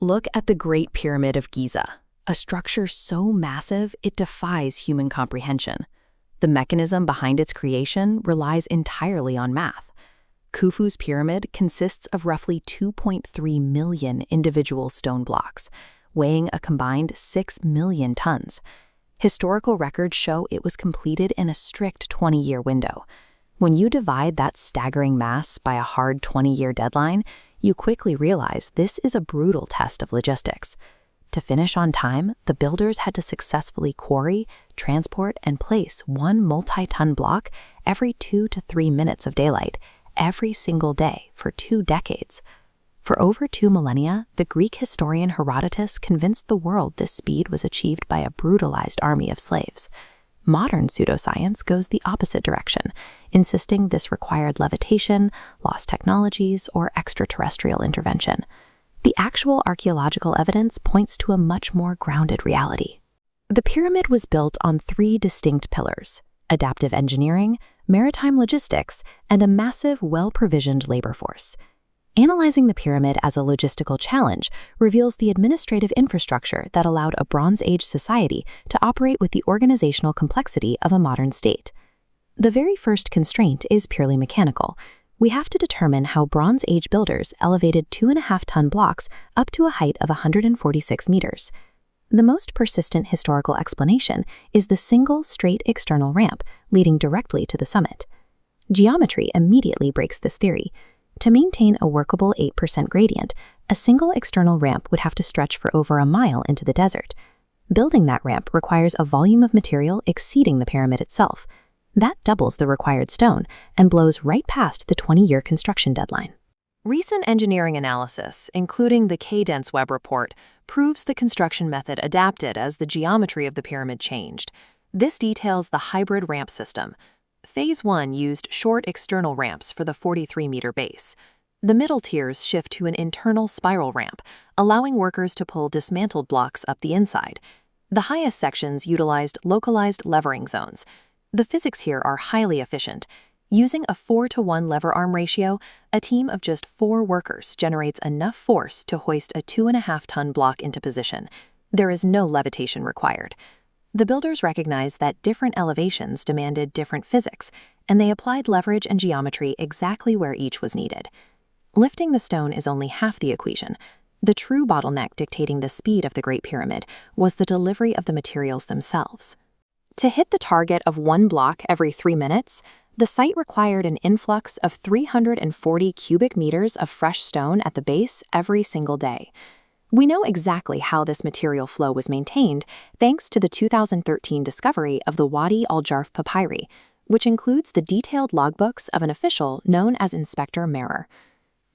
Look at the Great Pyramid of Giza, a structure so massive it defies human comprehension. The mechanism behind its creation relies entirely on math. Khufu's pyramid consists of roughly 2.3 million individual stone blocks, weighing a combined 6 million tons. Historical records show it was completed in a strict 20-year window. When you divide that staggering mass by a hard 20-year deadline, you quickly realize this is a brutal test of logistics. To finish on time, the builders had to successfully quarry, transport, and place one multi-ton block every 2 to 3 minutes of daylight, every single day for 2 decades. For over 2 millennia, the Greek historian Herodotus convinced the world this speed was achieved by a brutalized army of slaves. Modern pseudoscience goes the opposite direction, insisting this required levitation, lost technologies, or extraterrestrial intervention. The actual archaeological evidence points to a much more grounded reality. The pyramid was built on 3 distinct pillars: adaptive engineering, maritime logistics, and a massive, well-provisioned labor force. Analyzing the pyramid as a logistical challenge reveals the administrative infrastructure that allowed a Bronze Age society to operate with the organizational complexity of a modern state. The very first constraint is purely mechanical. We have to determine how Bronze Age builders elevated 2.5-ton blocks up to a height of 146 meters. The most persistent historical explanation is the single straight external ramp leading directly to the summit. Geometry immediately breaks this theory. To maintain a workable 8% gradient, a single external ramp would have to stretch for over a mile into the desert. Building that ramp requires a volume of material exceeding the pyramid itself. That doubles the required stone and blows right past the 20-year construction deadline. Recent engineering analysis, including the Cadence Web report, proves the construction method adapted as the geometry of the pyramid changed. This details the hybrid ramp system. Phase 1 used short external ramps for the 43-meter base. The middle tiers shift to an internal spiral ramp, allowing workers to pull dismantled blocks up the inside. The highest sections utilized localized levering zones. The physics here are highly efficient. Using a 4-to-1 lever arm ratio, a team of just 4 workers generates enough force to hoist a 2.5-ton block into position. There is no levitation required. The builders recognized that different elevations demanded different physics, and they applied leverage and geometry exactly where each was needed. Lifting the stone is only half the equation. The true bottleneck dictating the speed of the Great Pyramid was the delivery of the materials themselves. To hit the target of 1 block every 3 minutes, the site required an influx of 340 cubic meters of fresh stone at the base every single day. We know exactly how this material flow was maintained thanks to the 2013 discovery of the Wadi el-Jarf papyri, which includes the detailed logbooks of an official known as Inspector Merer.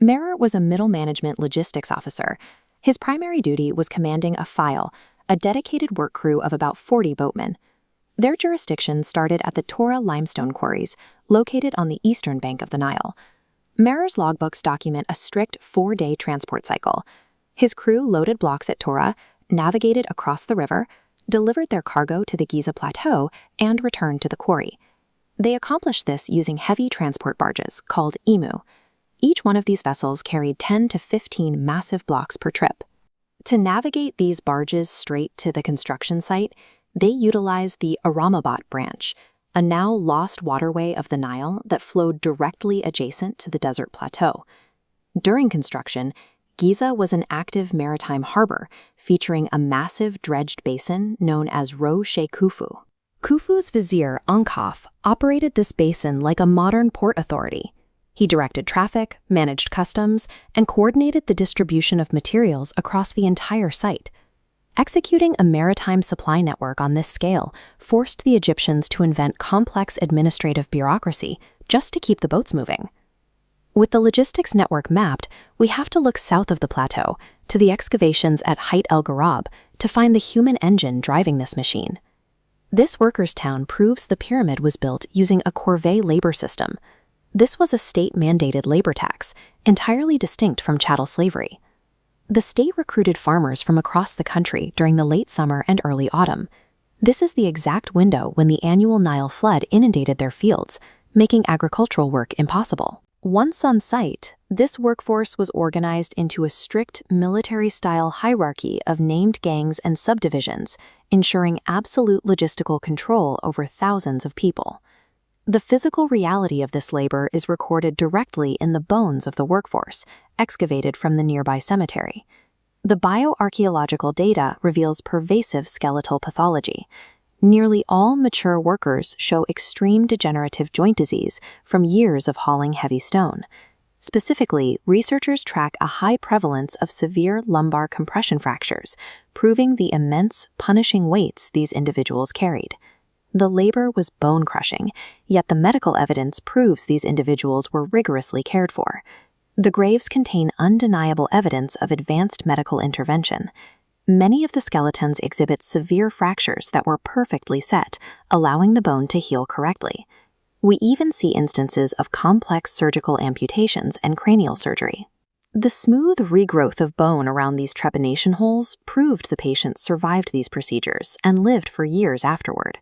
Merer was a middle management logistics officer. His primary duty was commanding a file, a dedicated work crew of about 40 boatmen. Their jurisdiction started at the Tora limestone quarries, located on the eastern bank of the Nile. Merer's logbooks document a strict 4-day transport cycle. His crew loaded blocks at Tora, navigated across the river, delivered their cargo to the Giza Plateau, and returned to the quarry. They accomplished this using heavy transport barges called emu. Each one of these vessels carried 10 to 15 massive blocks per trip. To navigate these barges straight to the construction site, they utilized the Aramabat branch, a now lost waterway of the Nile that flowed directly adjacent to the desert plateau. During construction, Giza was an active maritime harbor, featuring a massive dredged basin known as Ro She Khufu. Khufu's vizier, Ankaf, operated this basin like a modern port authority. He directed traffic, managed customs, and coordinated the distribution of materials across the entire site. Executing a maritime supply network on this scale forced the Egyptians to invent complex administrative bureaucracy just to keep the boats moving. With the logistics network mapped, we have to look south of the plateau, to the excavations at Heit el-Ghurab, to find the human engine driving this machine. This workers' town proves the pyramid was built using a corvée labor system. This was a state-mandated labor tax, entirely distinct from chattel slavery. The state recruited farmers from across the country during the late summer and early autumn. This is the exact window when the annual Nile flood inundated their fields, making agricultural work impossible. Once on site, this workforce was organized into a strict military-style hierarchy of named gangs and subdivisions, ensuring absolute logistical control over thousands of people. The physical reality of this labor is recorded directly in the bones of the workforce, excavated from the nearby cemetery. The bio-archaeological data reveals pervasive skeletal pathology. Nearly all mature workers show extreme degenerative joint disease from years of hauling heavy stone. Specifically, researchers track a high prevalence of severe lumbar compression fractures, proving the immense, punishing weights these individuals carried. The labor was bone-crushing, yet the medical evidence proves these individuals were rigorously cared for. The graves contain undeniable evidence of advanced medical intervention. Many of the skeletons exhibit severe fractures that were perfectly set, allowing the bone to heal correctly. We even see instances of complex surgical amputations and cranial surgery. The smooth regrowth of bone around these trepanation holes proved the patients survived these procedures and lived for years afterward.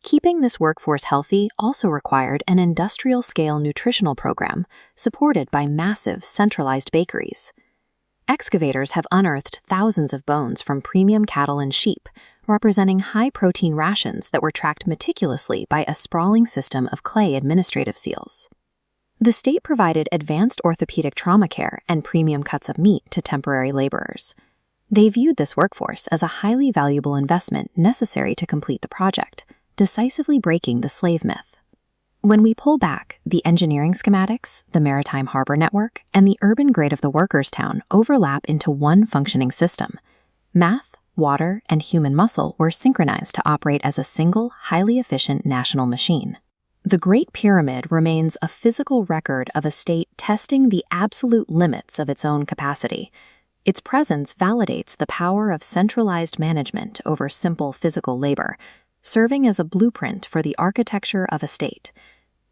Keeping this workforce healthy also required an industrial-scale nutritional program supported by massive centralized bakeries. Excavators have unearthed thousands of bones from premium cattle and sheep, representing high-protein rations that were tracked meticulously by a sprawling system of clay administrative seals. The state provided advanced orthopedic trauma care and premium cuts of meat to temporary laborers. They viewed this workforce as a highly valuable investment necessary to complete the project, decisively breaking the slave myth. When we pull back, the engineering schematics, the maritime harbor network, and the urban grid of the workers' town overlap into one functioning system. Math, water, and human muscle were synchronized to operate as a single, highly efficient national machine. The Great Pyramid remains a physical record of a state testing the absolute limits of its own capacity. Its presence validates the power of centralized management over simple physical labor, serving as a blueprint for the architecture of a state.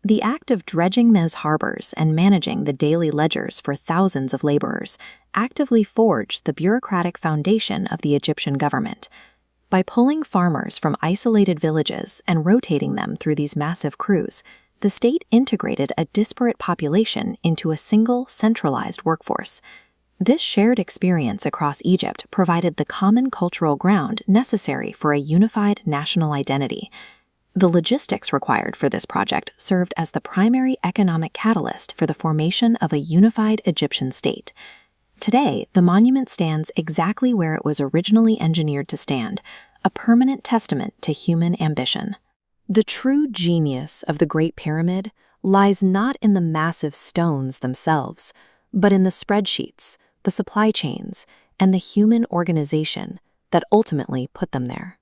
The act of dredging those harbors and managing the daily ledgers for thousands of laborers actively forged the bureaucratic foundation of the Egyptian government. By pulling farmers from isolated villages and rotating them through these massive crews, the state integrated a disparate population into a single, centralized workforce. This shared experience across Egypt provided the common cultural ground necessary for a unified national identity. The logistics required for this project served as the primary economic catalyst for the formation of a unified Egyptian state. Today, the monument stands exactly where it was originally engineered to stand, a permanent testament to human ambition. The true genius of the Great Pyramid lies not in the massive stones themselves, but in the spreadsheets, the supply chains, and the human organization that ultimately put them there.